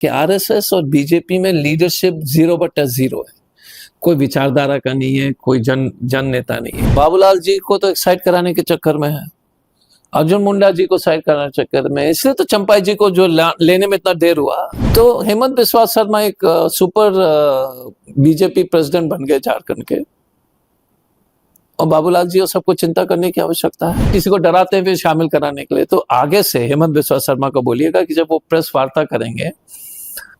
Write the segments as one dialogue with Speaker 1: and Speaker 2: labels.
Speaker 1: कि आरएसएस और बीजेपी में लीडरशिप 0/0 है। कोई विचारधारा का नहीं है, कोई जन नेता नहीं है। बाबूलाल जी को तो एक्साइट कराने के चक्कर में है, अर्जुन मुंडा जी को साइड करने के चक्कर में, इसलिए तो चंपाई जी को जो लेने में इतना देर हुआ। तो हेमंत बिस्वा शर्मा एक सुपर बीजेपी प्रेसिडेंट बन गए झारखंड के, और बाबूलाल जी को सबको चिंता करने की आवश्यकता है किसी को डराते हुए शामिल कराने के लिए। तो आगे से हेमंत बिस्वा शर्मा को बोलिएगा कि जब वो प्रेस वार्ता करेंगे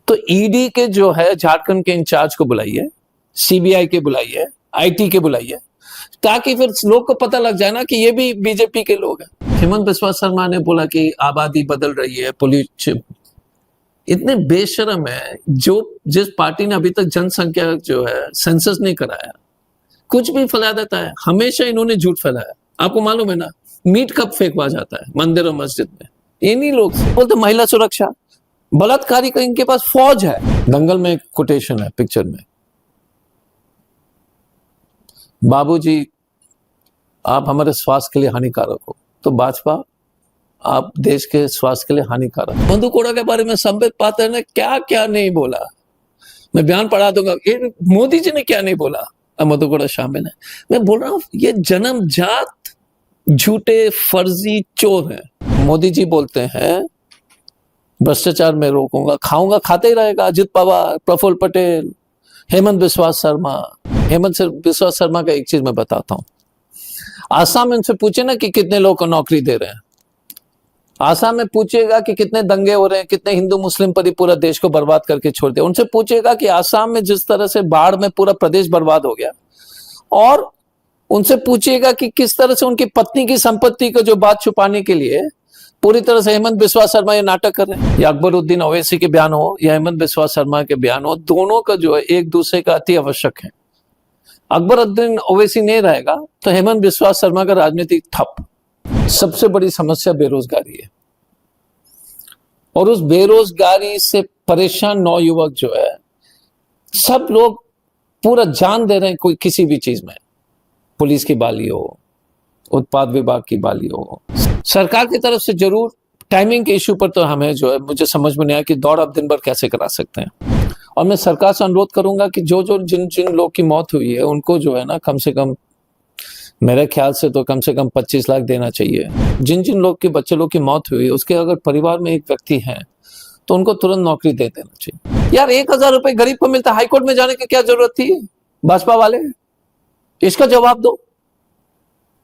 Speaker 1: तो ईडी के जो है झारखंड के इंचार्ज को बुलाइए, सीबीआई के बुलाइए, आईटी के बुलाइए, ताकि फिर लोग को पता लग जाए ना कि ये भी बीजेपी के लोग हैं। हेमंत बिस्वा शर्मा ने बोला कि आबादी बदल रही है, पुलिस इतने बेशरम है जो जिस पार्टी ने अभी तक जनसंख्या जो है सेंसस नहीं कराया, कुछ भी फैला देता है। हमेशा इन्होंने झूठ फैलाया, आपको मालूम है ना, मीट कब फेंकवा जाता है मंदिर और मस्जिद में, इन्हीं लोग बोलते महिला सुरक्षा, बलात्कारी का इनके पास फौज है। दंगल में एक कोटेशन है पिक्चर में, बाबूजी आप हमारे स्वास्थ्य के लिए हानिकारक हो, तो भाजपा आप देश के स्वास्थ्य के लिए हानिकारक। मधु कोड़ा के बारे में संबित पात्रा ने क्या क्या नहीं बोला, मैं बयान पढ़ा दूंगा। मोदी जी ने क्या नहीं बोला, मधु कोड़ा शामिल है। मैं बोल रहा हूं ये जन्मजात झूठे फर्जी चोर हैं। मोदी जी बोलते हैं भ्रष्टाचार में रोकूंगा, खाऊंगा, खाते ही रहेगा। अजित पवार, प्रफुल्ल पटेल, हेमंत बिस्वा शर्मा। हेमंत बिस्वा शर्मा का एक चीज मैं बताता हूं, आसाम में उनसे पूछे ना कि कितने लोग को नौकरी दे रहे हैं, आसाम में पूछेगा कि कितने दंगे हो रहे हैं, कितने हिंदू मुस्लिम पर ही पूरा देश को बर्बाद करके छोड़ दिया। उनसे पूछेगा कि आसाम में जिस तरह से बाढ़ में पूरा प्रदेश बर्बाद हो गया, और उनसे पूछिएगा कि किस तरह से उनकी पत्नी की संपत्ति को जो बात छुपाने के लिए पूरी तरह से हेमंत बिस्वा शर्मा ये नाटक कर रहे हैं। या अकबरुद्दीन ओवैसी के बयान हो या हेमंत बिस्वा शर्मा के बयान हो, दोनों का जो है एक दूसरे का अति आवश्यक है। अकबरुद्दीन ओवैसी नहीं रहेगा तो हेमंत बिस्वा शर्मा का राजनीतिक ठप। सबसे बड़ी समस्या बेरोजगारी है, और उस बेरोजगारी से परेशान नौयुवक जो है, सब लोग पूरा जान दे रहे हैं कोई किसी भी चीज में, पुलिस की बाली हो, उत्पाद विभाग की बाली हो। सरकार की तरफ से जरूर टाइमिंग के इश्यू पर तो हमें जो है, मुझे समझ में नहीं आया कि दौड़ अब दिन भर कैसे करा सकते हैं। और मैं सरकार से अनुरोध करूंगा कि जिन जिन लोग की मौत हुई है उनको जो है ना, कम से कम मेरे ख्याल से तो कम 25 लाख देना चाहिए। जिन जिन लोग के बच्चे लोग की मौत हुई है उसके अगर परिवार में एक व्यक्ति है तो उनको तुरंत नौकरी दे देना चाहिए। यार 1,000 रुपए गरीब को मिलता है, हाईकोर्ट में जाने की क्या जरूरत थी भाजपा वाले, इसका जवाब दो।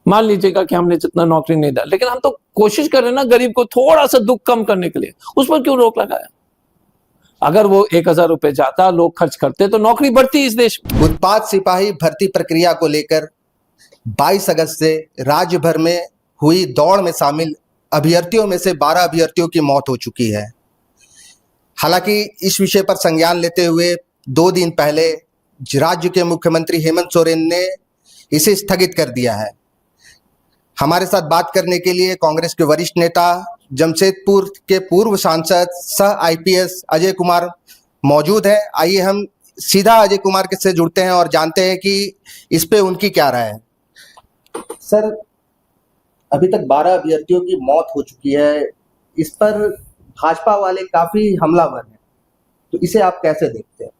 Speaker 1: मान लीजिएगा कि हमने जितना नौकरी नहीं दिया, लेकिन हम तो कोशिश कर रहे हैं ना गरीब को थोड़ा सा दुख कम करने के लिए, उस पर क्यों रोक लगाया? अगर वो 1,000 रुपए जाता, लोग खर्च करते, तो नौकरी बढ़ती इस देश में।
Speaker 2: उत्पाद सिपाही भर्ती प्रक्रिया को लेकर 22 अगस्त से राज्य भर में हुई दौड़ में शामिल अभ्यर्थियों में से 12 अभ्यर्थियों की मौत हो चुकी है। हालांकि इस विषय पर संज्ञान लेते हुए 2 दिन पहले राज्य के मुख्यमंत्री हेमंत सोरेन ने इसे स्थगित कर दिया है। हमारे साथ बात करने के लिए कांग्रेस के वरिष्ठ नेता, जमशेदपुर के पूर्व सांसद सह आईपीएस अजय कुमार मौजूद हैं। आइए हम सीधा अजय कुमार से जुड़ते हैं और जानते हैं कि इस पे उनकी क्या राय है। सर, अभी तक 12 अभ्यर्थियों की मौत हो चुकी है, इस पर भाजपा वाले काफी हमलावर हैं, तो इसे आप कैसे देखते हैं?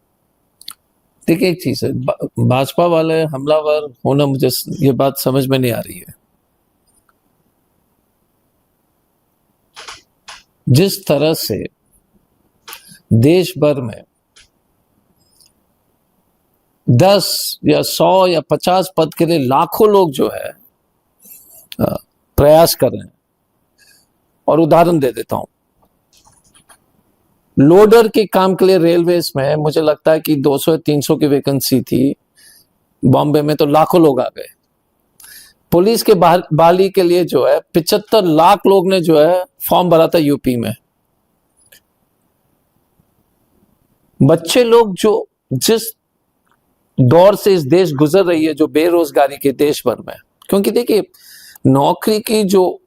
Speaker 1: देखिए एक चीज है, भाजपा वाले हमलावर होना, मुझे ये बात समझ में नहीं आ रही है। जिस तरह से देश भर में 10 या 100 या 50 पद के लिए लाखों लोग जो है प्रयास कर रहे हैं, और उदाहरण दे देता हूं, लोडर के काम के लिए रेलवेज में मुझे लगता है कि 200 या 300 की वैकेंसी थी, बॉम्बे में तो लाखों लोग आ गए। पुलिस के बहाली के लिए जो है 75 लाख लोग ने जो है फॉर्म भरा था यूपी में। बच्चे लोग जो जिस दौर से इस देश गुजर रही है, जो बेरोजगारी के देश भर में, क्योंकि देखिए नौकरी की जो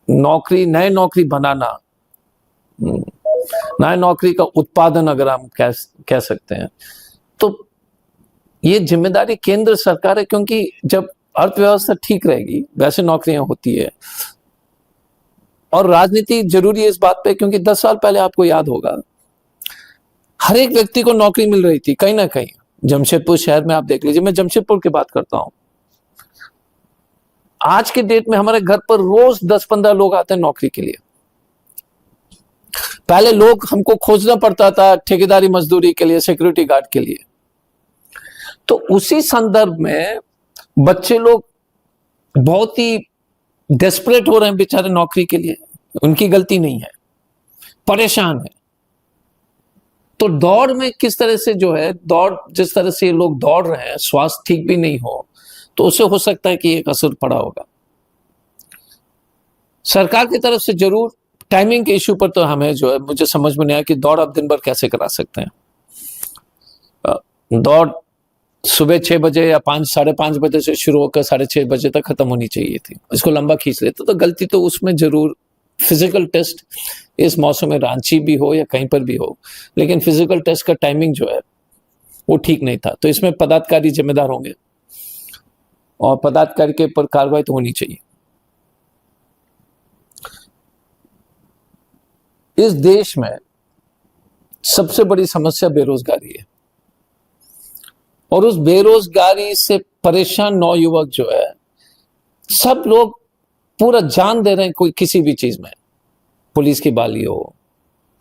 Speaker 1: नए नौकरी बनाना, नए नौकरी का उत्पादन अगर हम कह सकते हैं, तो ये जिम्मेदारी केंद्र सरकार है। क्योंकि जब अर्थव्यवस्था ठीक रहेगी, वैसे नौकरियां होती है, और राजनीति जरूरी है इस बात पे, क्योंकि 10 साल पहले आपको याद होगा हर एक व्यक्ति को नौकरी मिल रही थी कहीं ना कहीं। जमशेदपुर शहर में आप देख लीजिए, मैं जमशेदपुर की बात करता हूं। आज के डेट में हमारे घर पर रोज 10-15 लोग आते हैं नौकरी के लिए। पहले लोग हमको खोजना पड़ता था ठेकेदारी मजदूरी के लिए, सिक्योरिटी गार्ड के लिए। तो उसी संदर्भ में बच्चे लोग बहुत ही डेस्परेट हो रहे हैं बेचारे नौकरी के लिए। उनकी गलती नहीं है, परेशान है। तो दौड़ में किस तरह से जो है, दौड़ जिस तरह से ये लोग दौड़ रहे हैं, स्वास्थ्य ठीक भी नहीं हो, तो उससे हो सकता है कि एक असर पड़ा होगा। सरकार की तरफ से जरूर टाइमिंग के इश्यू पर तो हमें जो है, मुझे समझ में नहीं आया कि दौड़ आप दिन भर कैसे करा सकते हैं। दौड़ सुबह 6 बजे या 5-5:30 बजे से शुरू होकर 6:30 बजे तक खत्म होनी चाहिए थी। इसको लंबा खींच लेते तो गलती तो उसमें जरूर, फिजिकल टेस्ट इस मौसम में रांची भी हो या कहीं पर भी हो, लेकिन फिजिकल टेस्ट का टाइमिंग जो है वो ठीक नहीं था। तो इसमें पदाधिकारी जिम्मेदार होंगे और पदाधिकारी के ऊपर कार्रवाई तो होनी चाहिए। इस देश में सबसे बड़ी समस्या बेरोजगारी है, और उस बेरोजगारी से परेशान नौयुवक जो है, सब लोग पूरा जान दे रहे हैं कोई किसी भी चीज में। पुलिस की बहाली हो,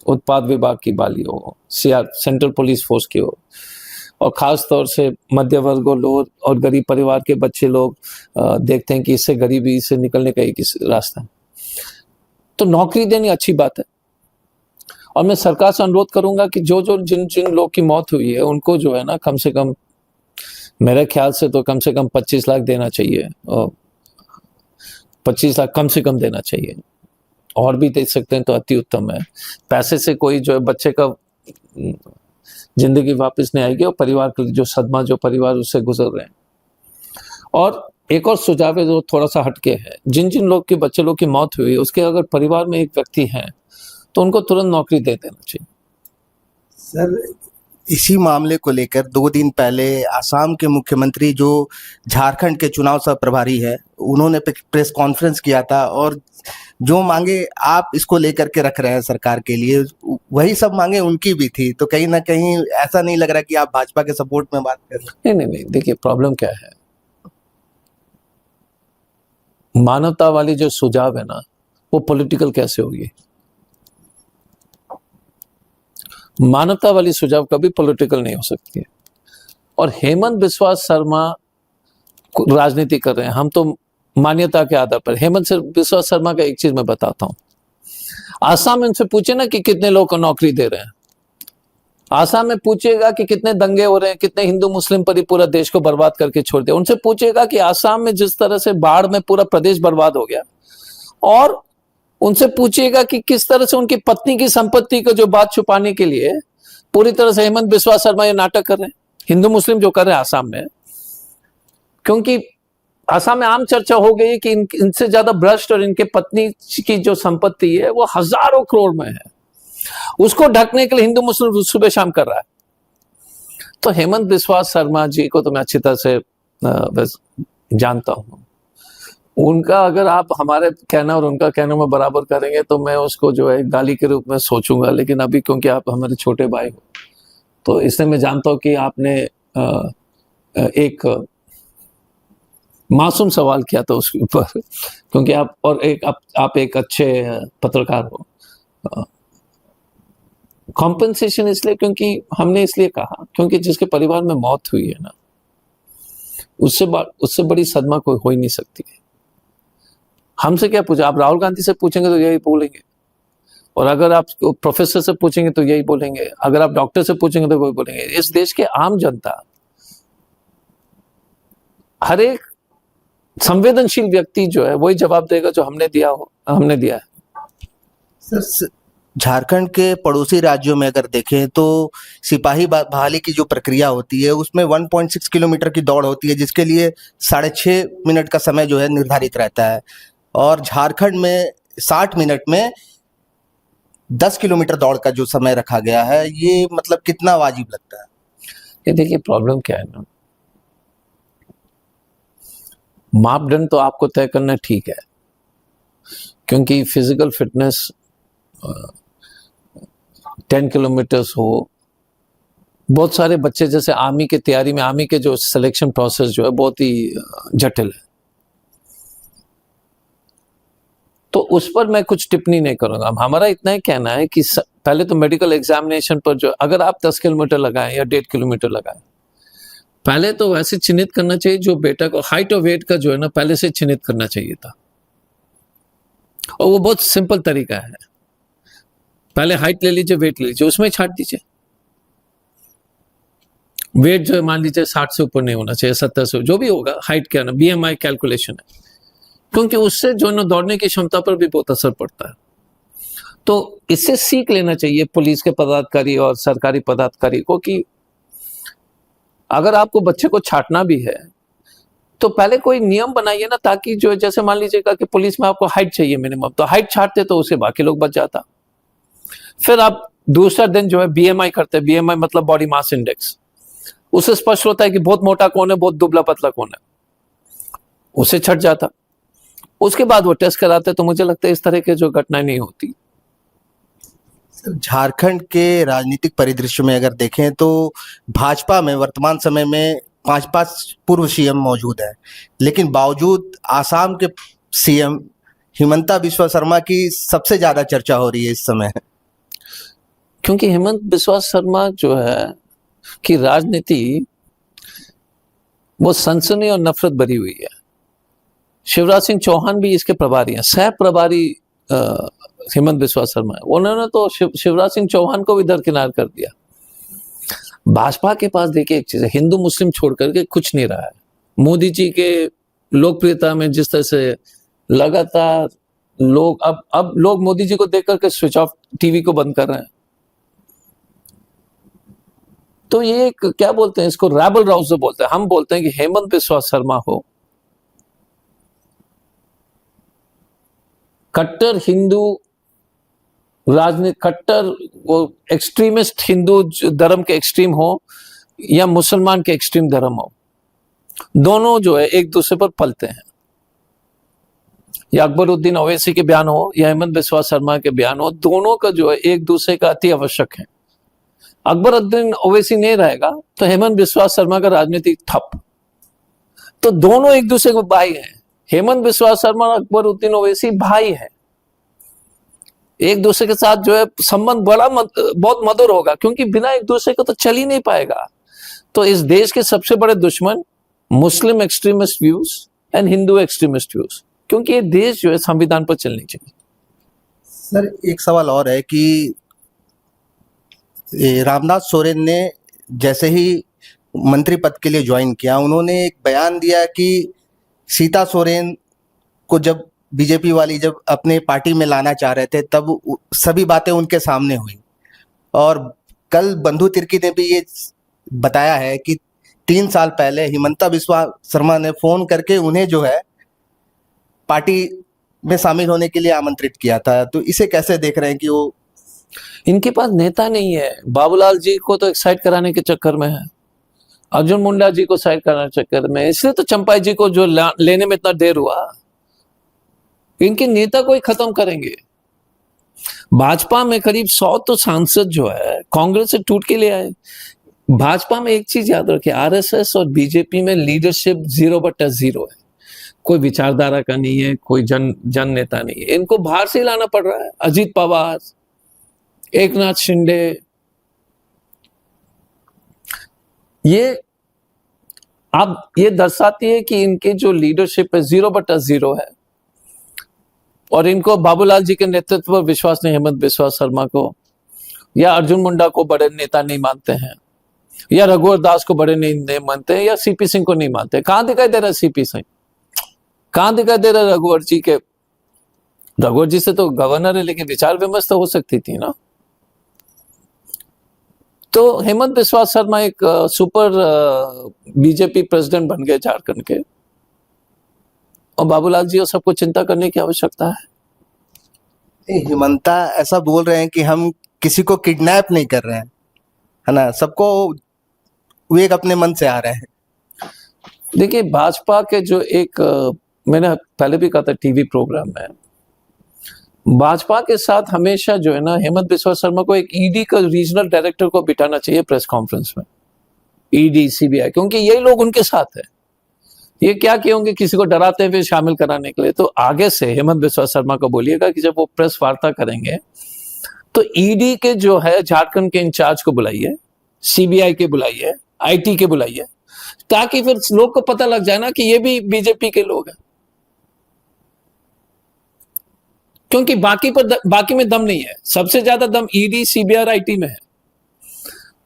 Speaker 1: उत्पाद विभाग की बहाली हो, सेंट्रल पुलिस फोर्स की हो, और खास तौर से मध्य वर्ग लोग और गरीब परिवार के बच्चे लोग देखते हैं कि इससे गरीबी से निकलने का एक रास्ता है। तो नौकरी देनी अच्छी बात है, और मैं सरकार से अनुरोध करूंगा कि जिन लोग की मौत हुई है उनको जो है ना, कम से कम मेरे ख्याल से तो कम से कम 25 लाख देना चाहिए, और 25 लाख कम से कम देना चाहिए। और भी दे सकते हैं तो अति उत्तम है। पैसे से कोई जो है बच्चे का जिंदगी वापस नहीं आएगी, और परिवार के लिए जो सदमा जो परिवार उससे गुजर रहे हैं। और एक और सुझाव है जो थोड़ा सा हटके है, जिन लोग के बच्चे लोग की मौत हुई, उसके अगर परिवार में एक व्यक्ति है तो उनको तुरंत नौकरी दे देना चाहिए।
Speaker 2: सर, इसी मामले को लेकर 2 दिन पहले आसाम के मुख्यमंत्री जो झारखंड के चुनाव सह प्रभारी है, उन्होंने प्रेस कॉन्फ्रेंस किया था, और जो मांगे आप इसको लेकर के रख रहे हैं सरकार के लिए, वही सब मांगे उनकी भी थी। तो कहीं ना कहीं ऐसा नहीं लग रहा कि आप भाजपा के सपोर्ट में बात कर रहे हैं?
Speaker 1: नहीं, देखिए प्रॉब्लम क्या है, मानवता वाली जो सुझाव है ना, वो पॉलिटिकल कैसे होगी? मानवता वाली सुझाव कभी पॉलिटिकल नहीं हो सकती है। और हेमंत बिस्वा शर्मा राजनीति कर रहे हैं, हम तो मान्यता के आधार पर। हेमंत बिस्वा शर्मा का एक चीज मैं बताता हूं, आसाम में उनसे पूछे ना कि कितने लोग को नौकरी दे रहे हैं, आसाम में पूछेगा कि कितने दंगे हो रहे हैं, कितने हिंदू मुस्लिम पर ही पूरा देश को बर्बाद करके छोड़ दिया। उनसे पूछेगा कि आसाम में जिस तरह से बाढ़ में पूरा प्रदेश बर्बाद हो गया, और उनसे पूछिएगा कि किस तरह से उनकी पत्नी की संपत्ति को जो बात छुपाने के लिए पूरी तरह से हेमंत बिस्वा शर्मा ये नाटक कर रहे हैं, हिंदू मुस्लिम जो कर रहे हैं आसाम में। क्योंकि आसाम में आम चर्चा हो गई कि इनसे ज्यादा भ्रष्ट और इनके पत्नी की जो संपत्ति है वो हजारों करोड़ में है, उसको ढकने के लिए हिंदू मुस्लिम सुबह शाम कर रहा है। तो हेमंत बिस्वा शर्मा जी को तो मैं अच्छी तरह से जानता हूं। उनका अगर आप हमारे कहना और उनका कहना में बराबर करेंगे तो मैं उसको जो है गाली के रूप में सोचूंगा, लेकिन अभी क्योंकि आप हमारे छोटे भाई हो तो इसलिए मैं जानता हूं कि आपने एक मासूम सवाल किया था उसके ऊपर, क्योंकि आप और आप एक अच्छे पत्रकार हो। कॉम्पेंसेशन इसलिए क्योंकि हमने इसलिए कहा क्योंकि जिसके परिवार में मौत हुई है ना, उससे बड़ी सदमा कोई हो ही नहीं सकती है। हमसे क्या पूछा, आप राहुल गांधी से पूछेंगे तो यही बोलेंगे, और अगर आप प्रोफेसर से पूछेंगे तो यही बोलेंगे, अगर आप डॉक्टर से पूछेंगे तो वही बोलेंगे। इस देश के आम जनता, हर एक संवेदनशील व्यक्ति जो है वही जवाब देगा जो हमने दिया है।
Speaker 2: सर, झारखंड के पड़ोसी राज्यों में अगर देखें तो सिपाही बहाली की जो प्रक्रिया होती है उसमें 1.6 किलोमीटर की दौड़ होती है, जिसके लिए 6.5 मिनट का समय जो है निर्धारित रहता है, और झारखंड में 60 मिनट में 10 किलोमीटर दौड़ का जो समय रखा गया है, ये मतलब कितना वाजिब लगता है?
Speaker 1: ये देखिए प्रॉब्लम क्या है ना, मापदंड तो आपको तय करना ठीक है, क्योंकि फिजिकल फिटनेस 10 किलोमीटर्स हो, बहुत सारे बच्चे जैसे आर्मी की तैयारी में, आर्मी के जो सिलेक्शन प्रोसेस जो है बहुत ही जटिल है, तो उस पर मैं कुछ टिप्पणी नहीं करूंगा। हमारा इतना ही कहना है कि पहले तो मेडिकल एग्जामिनेशन पर जो अगर आप 10 किलोमीटर लगाएं या 1.5 किलोमीटर लगाएं, पहले तो वैसे चिन्हित करना चाहिए जो बेटा को हाइट और वेट का जो है ना पहले से चिन्हित करना चाहिए था, और वो बहुत सिंपल तरीका है। पहले हाइट ले लीजिए, वेट ले लीजिए, उसमें छाट दीजिए। वेट जो है मान लीजिए 60 से ऊपर नहीं होना चाहिए, 70 से, जो भी होगा हाइट क्या ना, BMI कैलकुलेशन है, क्योंकि उससे जो है ना दौड़ने की क्षमता पर भी बहुत असर पड़ता है। तो इससे सीख लेना चाहिए पुलिस के पदाधिकारी और सरकारी पदाधिकारी को कि अगर आपको बच्चे को छाटना भी है तो पहले कोई नियम बनाइए ना, ताकि जो जैसे मान लीजिएगा कि पुलिस में आपको हाइट चाहिए मिनिमम, तो हाइट छाटते तो उससे बाकी लोग बच जाता। फिर आप दूसरा दिन जो है BMI करते, BMI मतलब बॉडी मास इंडेक्स, उससे स्पष्ट होता है कि बहुत मोटा कौन है, बहुत दुबला पतला कौन है, उसे छट जाता। उसके बाद वो टेस्ट कराते, तो मुझे लगता है इस तरह के जो घटनाएं नहीं होती।
Speaker 2: झारखंड के राजनीतिक परिदृश्य में अगर देखें तो भाजपा में वर्तमान समय में 5 पूर्व सीएम मौजूद है, लेकिन बावजूद आसाम के सीएम हिमंता बिस्वा शर्मा की सबसे ज्यादा चर्चा हो रही है इस समय।
Speaker 1: क्योंकि हेमंत बिस्वा शर्मा जो है कि राजनीति वो सनसनी और नफरत भरी हुई है। शिवराज सिंह चौहान भी इसके प्रभारी हैं, सह प्रभारी हेमंत बिस्वा शर्मा है। उन्होंने तो शिवराज सिंह चौहान को भी दरकिनार कर दिया। भाजपा के पास देखिए एक चीज है, हिंदू मुस्लिम छोड़ करके कुछ नहीं रहा है। मोदी जी के लोकप्रियता में जिस तरह से लगातार लोग अब लोग मोदी जी को देख करके स्विच ऑफ टीवी को बंद कर रहे हैं, तो ये एक क्या बोलते हैं इसको, रैबल राउजर बोलते हैं। हम बोलते हैं कि हेमंत बिस्वा शर्मा हो कट्टर हिंदू राजनीति, कट्टर वो एक्सट्रीमिस्ट हिंदू धर्म के एक्सट्रीम हो या मुसलमान के एक्सट्रीम धर्म हो, दोनों जो है एक दूसरे पर पलते हैं। या अकबरुद्दीन ओवैसी के बयान हो या हेमंत बिस्वा शर्मा के बयान हो, दोनों का जो है एक दूसरे का अति आवश्यक है। अकबरुद्दीन ओवैसी नहीं रहेगा तो हेमंत बिस्वा शर्मा का राजनीति ठप। तो दोनों एक दूसरे को भाई हैं। हेमंत बिस्वा शर्मा और अकबरुद्दीन ओवैसी भाई हैं, एक दूसरे के साथ जो है संबंध बहुत मधुर होगा, क्योंकि बिना एक दूसरे को तो चल ही नहीं पाएगा। तो इस देश के सबसे बड़े दुश्मन Muslim extremist views and Hindu extremist views, क्योंकि ये देश जो है संविधान पर चलनी चाहिए।
Speaker 2: सर एक सवाल और है कि रामनाथ सोरेन ने जैसे ही मंत्री पद के लिए ज्वाइन किया, उन्होंने एक बयान दिया कि सीता सोरेन को जब बीजेपी वाली जब अपने पार्टी में लाना चाह रहे थे तब सभी बातें उनके सामने हुई। और कल बंधु तिर्की ने भी ये बताया है कि 3 साल पहले हिमंता बिस्वा शर्मा ने फोन करके उन्हें जो है पार्टी में शामिल होने के लिए आमंत्रित किया था। तो इसे कैसे देख रहे हैं कि वो
Speaker 1: इनके पास नेता नहीं है। बाबूलाल जी को तो एक्साइट कराने के चक्कर में है, अर्जुन मुंडा जी को साइड कराने के चक्कर में, इसलिए तो चंपाई जी को जो लेने में इतना देर हुआ। इनके नेता को ही खत्म करेंगे। भाजपा में करीब 100 तो सांसद जो है कांग्रेस से टूट के ले आए। भाजपा में एक चीज याद रखिए, आरएसएस और बीजेपी में लीडरशिप 0/0 है। कोई विचारधारा का नहीं है, कोई जन नेता नहीं है। इनको बाहर से लाना पड़ रहा है। अजीत पवार, एकनाथ शिंदे, ये अब ये दर्शाती है कि इनके जो लीडरशिप है 0/0 है, और इनको बाबूलाल जी के नेतृत्व पर विश्वास नहीं। हेमंत बिस्वा शर्मा को या अर्जुन मुंडा को बड़े नेता नहीं मानते हैं, या रघुवर दास को बड़े नहीं मानते हैं, या सीपी सिंह को नहीं मानते। कहां दिखाई दे रहा है सीपी सिंह, कहां दिखाई दे रहा है रघुवर जी के? रघुवर जी से तो गवर्नर है, लेकिन विचार विमर्श तो हो सकती थी ना। तो हेमंत बिस्वा शर्मा एक सुपर बीजेपी प्रेसिडेंट बन गए झारखंड के, और बाबूलाल जी और सबको चिंता करने की आवश्यकता है।
Speaker 2: हिमंता ऐसा बोल रहे हैं कि हम किसी को किडनैप नहीं कर रहे हैं, है ना, सबको विवेक अपने मन से आ रहे हैं।
Speaker 1: देखिए भाजपा के जो एक मैंने पहले भी कहा था टीवी प्रोग्राम में, भाजपा के साथ हमेशा जो है ना, हेमंत बिस्वा शर्मा को एक ईडी का रीजनल डायरेक्टर को बिठाना चाहिए प्रेस कॉन्फ्रेंस में, ईडी सीबीआई, क्योंकि यही लोग उनके साथ है। ये क्या किए होंगे किसी को डराते हुए शामिल कराने के लिए। तो आगे से हेमंत बिस्वा शर्मा को बोलिएगा कि जब वो प्रेस वार्ता करेंगे तो ईडी के जो है झारखंड के इंचार्ज को बुलाइए, सीबीआई के बुलाइए, आईटी के बुलाइए, ताकि फिर लोग को पता लग जाए ना कि ये भी बीजेपी के लोग हैं। क्योंकि बाकी में दम नहीं है, सबसे ज्यादा दम ईडी सीबीआई आईटी में है।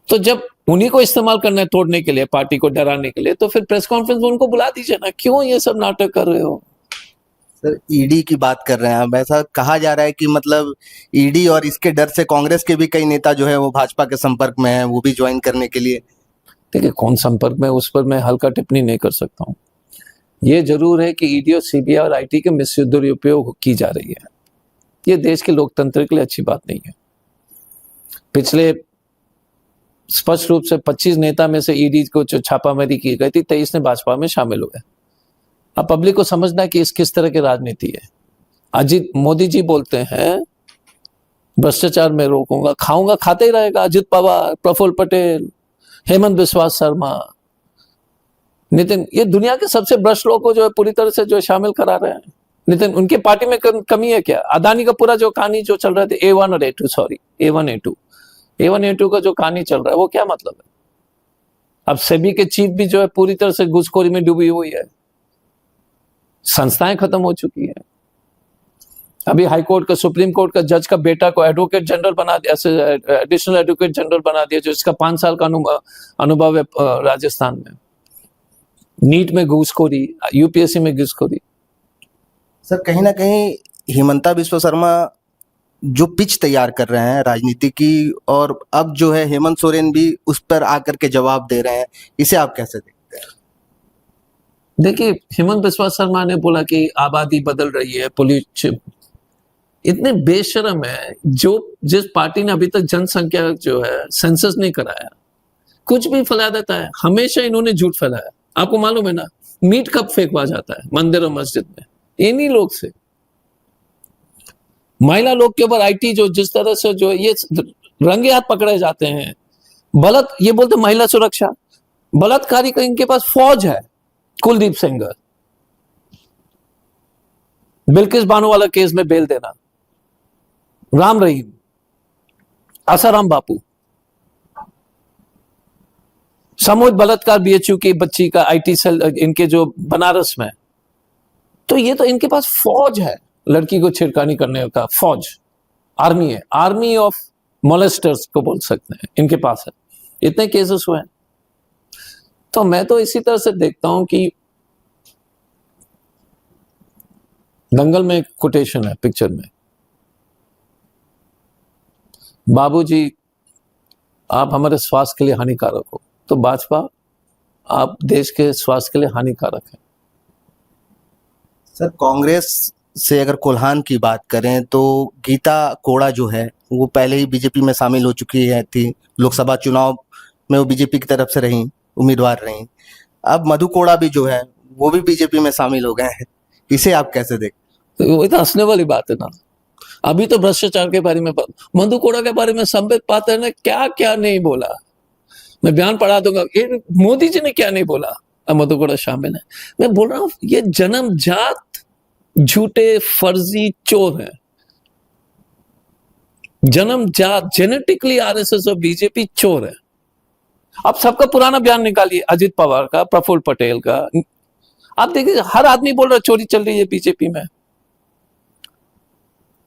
Speaker 1: तो जब उन्हीं को इस्तेमाल करना है तोड़ने के लिए, पार्टी को डराने के लिए, तो फिर प्रेस कॉन्फ्रेंस में उनको बुला दीजिए ना। क्यों ये सब नाटक कर रहे हो?
Speaker 2: सर, ईडी की बात कर रहे हैं आप। ऐसा कहा जा रहा है कि मतलब ईडी और इसके डर से कांग्रेस के भी कई नेता जो है वो भाजपा के संपर्क में हैं, वो भी ज्वाइन करने के लिए।
Speaker 1: देखिए, कौन संपर्क में, उस पर मैं हल्का टिप्पणी नहीं कर सकता हूं। ये जरूर है कि ईडी और सीबीआई और आईटी के मिसयूज दुरुपयोग की जा रही है। ये देश के लोकतंत्र के लिए अच्छी बात नहीं है। पिछले स्पष्ट रूप से 25 नेता में से ईडी को जो छापामारी की गई थी, 23 ने भाजपा में शामिल हुए। अब पब्लिक को समझना है कि इस किस तरह की राजनीति है। अजित मोदी जी बोलते हैं भ्रष्टाचार में रोकूंगा, खाऊंगा, खाते ही रहेगा। अजित पवार, प्रफुल्ल पटेल, हेमंत बिस्वा शर्मा, नितिन, ये दुनिया के सबसे भ्रष्ट लोगों को जो है पूरी तरह से जो शामिल करा रहे हैं। नितिन, उनके पार्टी में कमी है क्या? अदानी का पूरा जो कहानी जो चल रहा है, A1 और A2, सॉरी A1 A2 का जो कहानी चल रहा है, वो क्या मतलब है? अब सेबी के चीफ भी जो है पूरी तरह से घूसखोरी में डूबी हुई है। संस्थाएं खत्म हो चुकी है। अभी हाईकोर्ट का, सुप्रीम कोर्ट का जज का बेटा को एडवोकेट जनरल बना दिया, एडिशनल एडवोकेट जनरल बना दिया, जो इसका 5 साल का अनुभव है राजस्थान में। नीट में घूसखोरी, यूपीएससी में घूसखोरी।
Speaker 2: सर, कहीं ना कहीं हिमंता बिस्वा शर्मा जो पिच तैयार कर रहे हैं राजनीति की, और अब जो है हेमंत सोरेन भी उस पर आकर के जवाब दे रहे हैं, इसे आप कैसे देखते हैं?
Speaker 1: देखिए, हेमंत बिस्वा शर्मा ने बोला कि आबादी बदल रही है, पुलिस इतने बेशर्म है। जिस पार्टी ने अभी तक जनसंख्या जो है सेंसस नहीं कराया, कुछ भी फैला देता है। हमेशा इन्होंने झूठ फैलाया। आपको मालूम है ना, मीट कब फेंकवा जाता है मंदिर और मस्जिद में? इन्हीं लोग से। महिला लोग के ऊपर आईटी जो जिस तरह से जो ये रंगे हाथ पकड़े जाते हैं, ये बोलते महिला सुरक्षा, बलात्कारी का इनके पास फौज है। कुलदीप सेंगर, बिल्किस बानो वाला केस में बेल देना, राम रहीम, आसाराम बापू, सामूहिक बलात्कार बीएचयू की बच्ची का आईटी सेल इनके जो बनारस में। तो ये तो इनके पास फौज है, लड़की को छेड़खानी करने का फौज, आर्मी है, आर्मी ऑफ मोलेस्टर्स को बोल सकते हैं, इनके पास है। इतने केसेस हुए हैं। तो मैं तो इसी तरह से देखता हूं कि दंगल में एक कोटेशन है पिक्चर में, बाबूजी आप हमारे स्वास्थ्य के लिए हानिकारक हो। तो भाजपा, आप देश के स्वास्थ्य के लिए हानिकारक है।
Speaker 2: सर, कांग्रेस से अगर कोल्हान की बात करें तो गीता कोड़ा जो है वो पहले ही बीजेपी में शामिल हो चुकी है थी। लोकसभा चुनाव में वो बीजेपी की तरफ से रही, उम्मीदवार रही। अब मधु कोड़ा भी जो है वो भी बीजेपी में शामिल हो गए हैं। इसे आप कैसे देखते?
Speaker 1: तो वही तो हंसने वाली बात है ना। अभी तो भ्रष्टाचार के बारे में, मधु कोड़ा के बारे में संबित पात्रा ने क्या क्या नहीं बोला, मैं बयान पढ़ा दूंगा। ये मोदी जी ने क्या नहीं बोला, अब मधु कोड़ा शामिल है। मैं बोल रहा हूं, ये जन्मजात झूठे फर्जी चोर हैं। जन्मजात, जेनेटिकली आरएसएस और बीजेपी चोर है। अब सबका पुराना बयान निकालिए, अजित पवार का, प्रफुल्ल पटेल का। आप देखिए, हर आदमी बोल रहा है चोरी चल रही है बीजेपी में।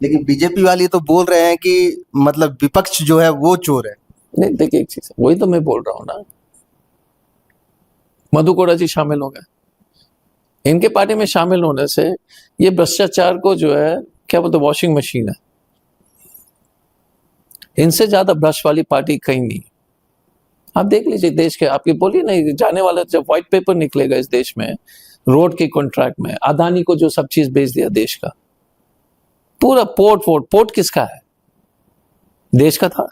Speaker 2: लेकिन बीजेपी वाले तो बोल रहे हैं कि मतलब विपक्ष जो है वो चोर है।
Speaker 1: नहीं, देखिए एक चीज, वही तो मैं बोल रहा हूं ना। मधु कोड़ा जी शामिल हो गए। इनके पार्टी में शामिल होने से ये भ्रष्टाचार को जो है क्या बोलते, वॉशिंग मशीन है। इनसे ज्यादा भ्रष्ट वाली पार्टी कहीं नहीं। आप देख लीजिए देश के, आपकी बोलिए नहीं, जाने वाला जब व्हाइट पेपर निकलेगा इस देश में, रोड के कॉन्ट्रैक्ट में अदानी को जो सब चीज बेच दिया देश का, पूरा पोर्ट किसका है? देश का था।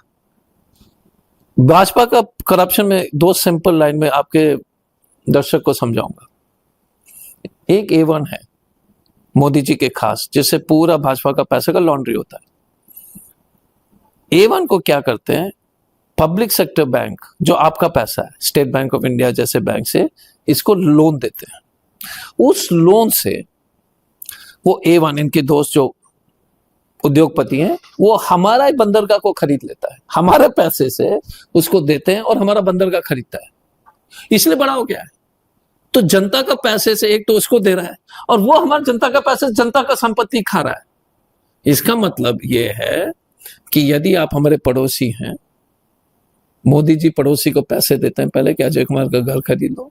Speaker 1: भाजपा का करप्शन में 2 सिंपल लाइन में आपके दर्शक को समझाऊंगा। एक A1 है, मोदी जी के खास, जिससे पूरा भाजपा का पैसे का लॉन्ड्री होता है। A1 को क्या करते हैं, पब्लिक सेक्टर बैंक जो आपका पैसा है, स्टेट बैंक ऑफ इंडिया जैसे बैंक से इसको लोन देते हैं। उस लोन से वो A1, इनके दोस्त जो उद्योगपति हैं, वो हमारा ही बंदरगाह को खरीद लेता है, हमारे पैसे से उसको देते हैं और हमारा बंदरगाह खरीदता है, इसलिए बड़ा हो गया है। तो जनता का पैसे से एक तो उसको दे रहा है और वो हमारी जनता का पैसे, जनता का संपत्ति खा रहा है। इसका मतलब ये है कि यदि आप हमारे पड़ोसी हैं, मोदी जी पड़ोसी को पैसे देते हैं पहले कि अजय कुमार का घर खरीद लो,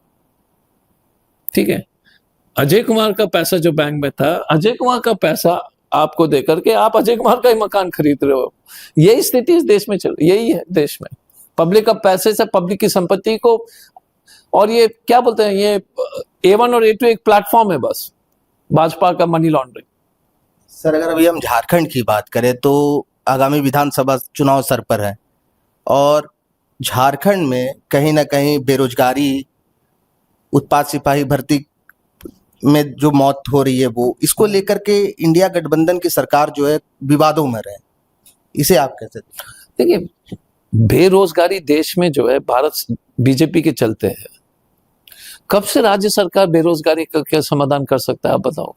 Speaker 1: ठीक है। अजय कुमार का पैसा जो बैंक में था, अजय कुमार का पैसा आपको देकर के आप अजय कुमार का ही मकान खरीद रहे हो। यही स्थिति इस देश में चल, यही है देश में। पब्लिक का पैसे से पब्लिक की संपत्ति को, और ये क्या बोलते हैं, ये A1 और A2 एक प्लेटफॉर्म है बस भाजपा का मनी लॉन्ड्रिंग।
Speaker 2: सर, अगर अभी हम झारखंड की बात करें तो आगामी विधानसभा चुनाव सर पर है और झारखंड में कहीं ना कहीं बेरोजगारी, उत्पाद सिपाही भर्ती में जो मौत हो रही है, वो इसको लेकर के इंडिया गठबंधन की सरकार जो है विवादों में रहे, इसे आप कैसे
Speaker 1: देखिए? बेरोजगारी देश में जो है भारत बीजेपी के चलते है। कब से राज्य सरकार बेरोजगारी का क्या समाधान कर सकता है, आप बताओ?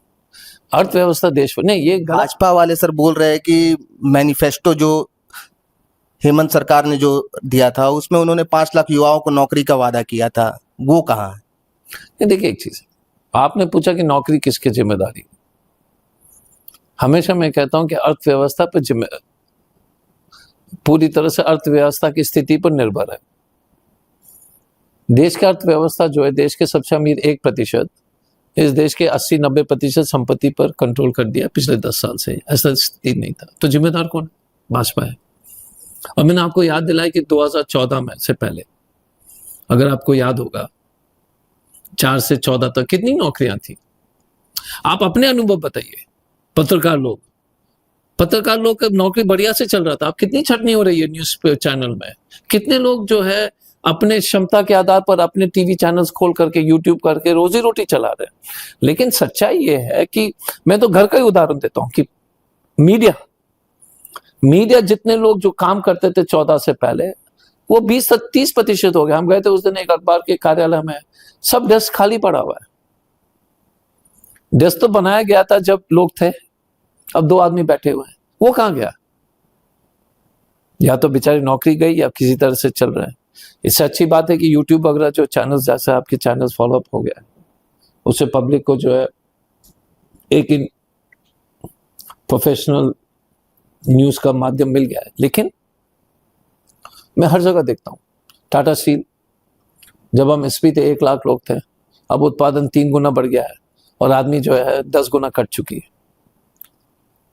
Speaker 1: अर्थव्यवस्था देश नहीं, ये
Speaker 2: भाजपा वाले सर बोल रहे हैं कि मैनिफेस्टो जो हेमंत सरकार ने जो दिया था उसमें उन्होंने 5 लाख युवाओं को नौकरी का वादा किया था, वो कहाँ है?
Speaker 1: देखिए, एक चीज आपने पूछा कि नौकरी किसकी जिम्मेदारी। हमेशा मैं कहता हूं कि अर्थव्यवस्था पर पूरी तरह से अर्थव्यवस्था की स्थिति पर निर्भर है। देश की अर्थव्यवस्था जो है, देश के सबसे अमीर 1% इस देश के 80-90% संपत्ति पर कंट्रोल कर दिया पिछले 10 साल से। ऐसा स्थिति नहीं था, तो जिम्मेदार कौन है? भाजपा है। और मैंने आपको याद दिलाया कि 2014 में से पहले, अगर आपको याद होगा, 4 से 14 तक कितनी नौकरियां थी? आप अपने अनुभव बताइए। पत्रकार लोग का नौकरी बढ़िया से चल रहा था। आप कितनी छटनी हो रही है न्यूज चैनल में, कितने लोग जो है अपने क्षमता के आधार पर अपने टीवी चैनल्स खोल करके, यूट्यूब करके रोजी रोटी चला रहे हैं। लेकिन सच्चाई ये है कि मैं तो घर का ही उदाहरण देता हूं कि मीडिया जितने लोग जो काम करते थे 14 से पहले, वो 20-30% हो गए। हम गए थे उस दिन एक अखबार के कार्यालय में, सब डेस्क खाली पड़ा हुआ है। डेस्क तो बनाया गया था जब लोग थे, अब 2 आदमी बैठे हुए हैं, वो कहां गया? या तो बेचारी नौकरी गई या किसी तरह से चल रहे हैं। इससे अच्छी बात है कि यूट्यूब वगैरह जो चैनल्स, जैसे आपके चैनल्स फॉलोअप हो गया है, उससे पब्लिक को जो है एक इन प्रोफेशनल न्यूज का माध्यम मिल गया है। लेकिन मैं हर जगह देखता हूं, टाटा स्टील, जब हम एसपी थे 1 लाख लोग थे, अब उत्पादन 3 गुना बढ़ गया है और आदमी जो है 10 गुना कट चुकी है।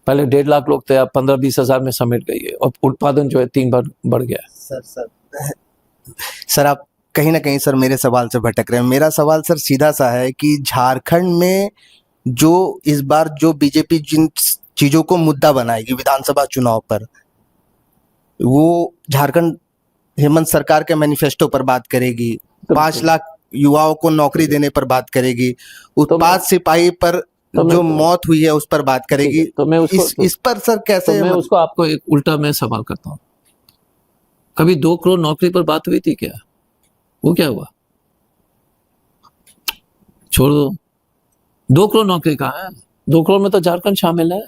Speaker 1: पहले 1.5 लाख लोग थे, अब 15-20 हजार में समेट गई है और उत्पादन जो है 3 बार बढ़ गया है।
Speaker 2: सर आप कहीं ना कहीं सर मेरे सवाल से भटक रहे हैं। मेरा सवाल सर सीधा सा है कि झारखंड में जो इस बार जो बीजेपी जिन चीजों को मुद्दा बनाएगी विधानसभा चुनाव पर, वो झारखंड हेमंत सरकार के मैनिफेस्टो पर बात करेगी, 5 लाख युवाओं को नौकरी देने पर बात करेगी, उत्पाद सिपाही पर जो मौत हुई है उस पर बात करेगी।
Speaker 1: तो मैं उसको
Speaker 2: इस पर सर कैसे?
Speaker 1: तो मैं उसको आपको एक उल्टा मैं सवाल करता हूं, कभी 2 करोड़ नौकरी पर बात हुई थी क्या? वो क्या हुआ? छोड़ दो। 2 करोड़ नौकरी कहां है? 2 करोड़ में तो झारखंड शामिल है।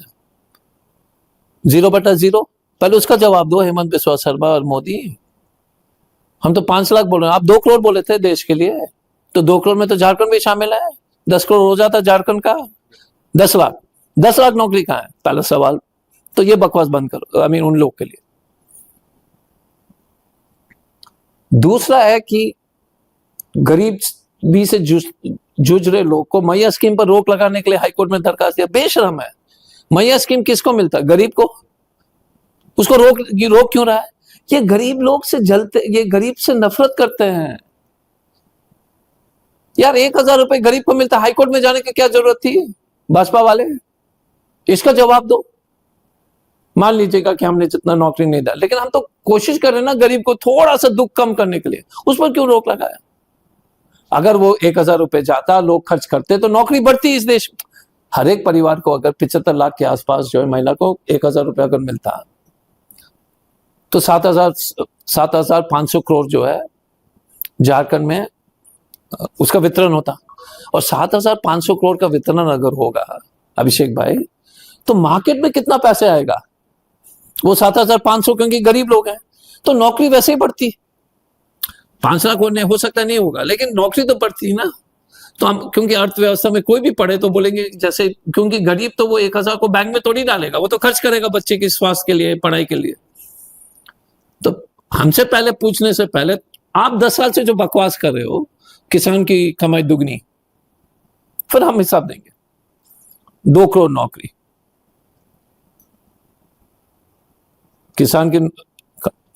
Speaker 1: 0/0। पहले उसका जवाब दो हेमंत बिस्वा शर्मा और मोदी। हम तो 5 लाख बोल रहे हैं, आप 2 करोड़ बोले थे देश के लिए, तो 2 करोड़ में तो झारखंड भी शामिल है। 10 करोड़ हो जाता झारखंड का। 10 लाख नौकरी कहां है? पहला सवाल तो ये बकवास बंद करो, आई मीन उन लोग के लिए। दूसरा है कि गरीबी से जूझ रहे लोग को मैया स्कीम पर रोक लगाने के लिए हाईकोर्ट में दरखास्त दिया। बेशरम है। मैया स्कीम किसको मिलता है? गरीब को। उसको रोक क्यों रहा है? ये गरीब लोग से जलते, ये गरीब से नफरत करते हैं यार। 1,000 रुपए गरीब को मिलता है, हाईकोर्ट में जाने की क्या जरूरत थी भाजपा वाले? इसका जवाब दो। मान लीजिएगा कि हमने जितना नौकरी नहीं दिया, लेकिन हम तो कोशिश कर रहे हैं ना गरीब को थोड़ा सा दुख कम करने के लिए, उस पर क्यों रोक लगाया? अगर वो 1,000 रुपए जाता, लोग खर्च करते, तो नौकरी बढ़ती इस देश में। हर एक परिवार को अगर 75 लाख के आसपास जो है महीना को 1,000 रुपया अगर मिलता है तो 7,500 करोड़ जो है झारखंड में उसका वितरण होता। और 7,500 करोड़ का वितरण अगर होगा अभिषेक भाई, तो मार्केट में कितना पैसे आएगा? वो 7,500 क्योंकि गरीब लोग हैं तो नौकरी वैसे ही बढ़ती। 5 लाख होने हो सकता नहीं होगा, लेकिन नौकरी तो बढ़ती ना। तो हम क्योंकि अर्थव्यवस्था में कोई भी पढ़े तो बोलेंगे जैसे, क्योंकि गरीब तो वो 1,000 को बैंक में थोड़ी डालेगा, वो तो खर्च करेगा बच्चे के स्वास्थ्य के लिए, पढ़ाई के लिए। तो हमसे पहले पूछने से पहले आप 10 साल से जो बकवास कर रहे हो किसान की कमाई दुगनी, फिर हम हिसाब देंगे। 2 करोड़ नौकरी, किसान की,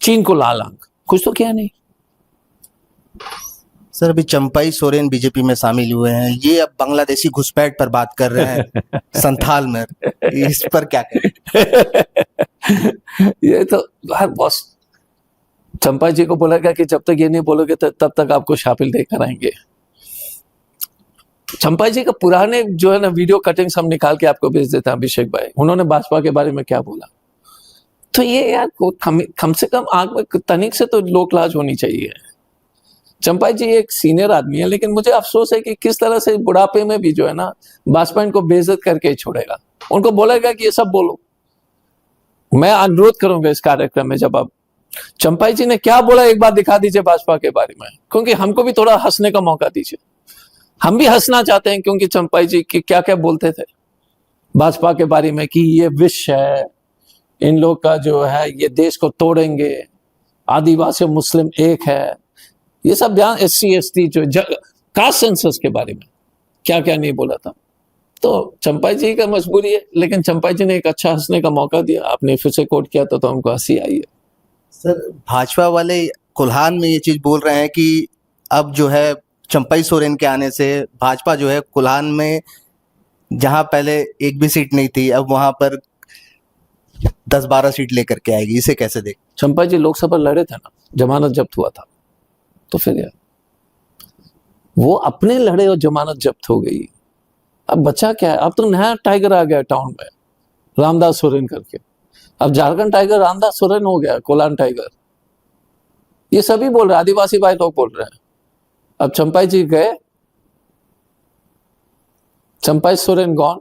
Speaker 1: चीन को लाल आंख, कुछ तो किया नहीं।
Speaker 2: सर अभी चंपाई सोरेन बीजेपी में शामिल हुए हैं, ये अब बांग्लादेशी घुसपैठ पर बात कर रहे हैं संथाल में, इस पर क्या कहें?
Speaker 1: ये तो हर बॉस चंपाई जी को बोलेगा कि जब तक ये नहीं बोलोगे तब तक आपको शापिल देकर आएंगे। चंपाई जी का पुराने जो है ना वीडियो कटिंग्स हम निकाल के आपको भेज देते हैं अभिषेक भाई, उन्होंने भाजपा के बारे में क्या बोला। तो ये यार कम से कम आग में तनिक से तो लोक लाज होनी चाहिए। चंपाई जी एक सीनियर आदमी है, लेकिन मुझे अफसोस है कि किस तरह से बुढ़ापे में भी जो है ना भाजपा इनको बेइज्जत करके ही छोड़ेगा, उनको बोलेगा कि ये सब बोलो। मैं अनुरोध करूंगा इस कार्यक्रम में, जब आप चंपाई जी ने क्या बोला एक बार दिखा दीजिए भाजपा के बारे में, क्योंकि हमको भी थोड़ा हंसने का मौका दीजिए। हम भी हंसना चाहते हैं, क्योंकि चंपाई जी क्या क्या बोलते थे भाजपा के बारे में कि ये विष है, इन लोग का जो है ये देश को तोड़ेंगे, आदिवासी मुस्लिम एक है, ये सब ध्यान, SC ST जो कास्ट सेंसस के बारे में क्या क्या नहीं बोला था। तो चंपाई जी का मजबूरी है, लेकिन चंपाई जी ने एक अच्छा हंसने का मौका दिया, आपने फिर से कोट किया तो हमको हंसी आई है।
Speaker 2: सर भाजपा वाले कोल्हान में ये चीज बोल रहे हैं कि अब जो है चंपाई सोरेन के आने से भाजपा जो है कोल्हान में जहां पहले एक भी सीट नहीं थी, अब वहां पर 10-12 सीट लेकर के आएगी, इसे कैसे देख?
Speaker 1: चंपाई जी लोकसभा लड़े थे ना, जमानत जब्त हुआ था, तो फिर यार वो अपने लड़े और जमानत जब्त हो गई। अब बचा क्या है? अब तो नया टाइगर आ गया टाउन में, रामदास सोरेन करके। अब झारखंड टाइगर रामदास सोरेन हो गया, कोलान टाइगर। ये सभी बोल रहे हैं, आदिवासी भाई लोग बोल रहे हैं। अब चंपाई जी गए, चंपाई सोरेन गॉन,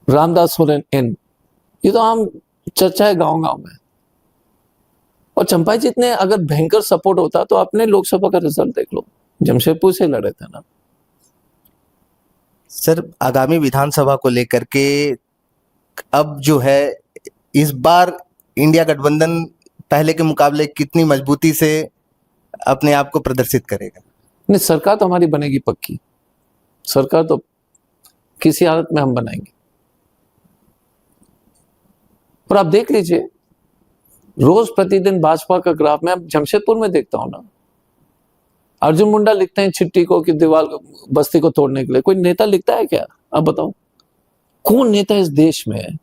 Speaker 1: रामदास सोरेन इन, ये तो आम चर्चा है गांव गांव में। और चंपाई जी ने अगर भयंकर सपोर्ट होता तो अपने लोकसभा का रिजल्ट देख लो, जमशेदपुर से लड़े थे ना।
Speaker 2: सर आगामी विधानसभा को लेकर के अब जो है इस बार इंडिया गठबंधन पहले के मुकाबले कितनी मजबूती से अपने आप को प्रदर्शित करेगा?
Speaker 1: नहीं, सरकार तो हमारी बनेगी पक्की, सरकार तो किसी हालत में हम बनाएंगे। और आप देख लीजिए रोज प्रतिदिन भाजपा का ग्राफ, मैं जमशेदपुर में देखता हूं ना, अर्जुन मुंडा लिखते हैं चिट्ठी को कि दीवार बस्ती को तोड़ने के लिए। कोई नेता लिखता है क्या? अब बताओ कौन नेता इस देश में,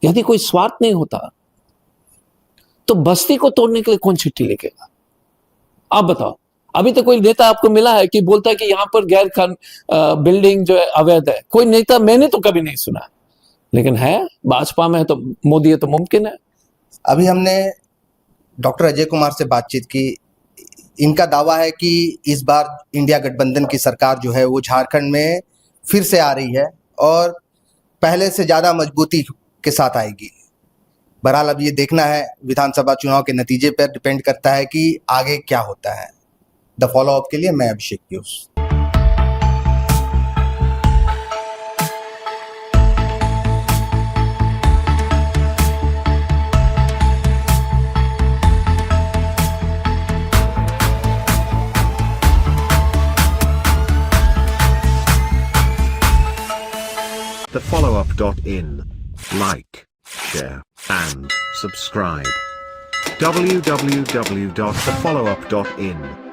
Speaker 1: यदि कोई स्वार्थ नहीं होता तो बस्ती को तोड़ने के लिए कौन चिट्ठी लिखेगा? आप बताओ, अभी तो कोई नेता आपको मिला है कि बोलता है कि यहां पर गैर बिल्डिंग जो है अवैध है? कोई नेता मैंने तो कभी नहीं सुना, लेकिन है भाजपा में तो मोदी है तो मुमकिन है।
Speaker 2: अभी हमने डॉक्टर अजय कुमार से बातचीत की, इनका दावा है कि इस बार इंडिया गठबंधन की सरकार जो है वो झारखंड में फिर से आ रही है और पहले से ज़्यादा मजबूती के साथ आएगी। बहरहाल अब ये देखना है, विधानसभा चुनाव के नतीजे पर डिपेंड करता है कि आगे क्या होता है। द फॉलो अप के लिए मैं अभिषेक Piyush.
Speaker 3: thefollowup.in. Like, share, and subscribe. www.thefollowup.in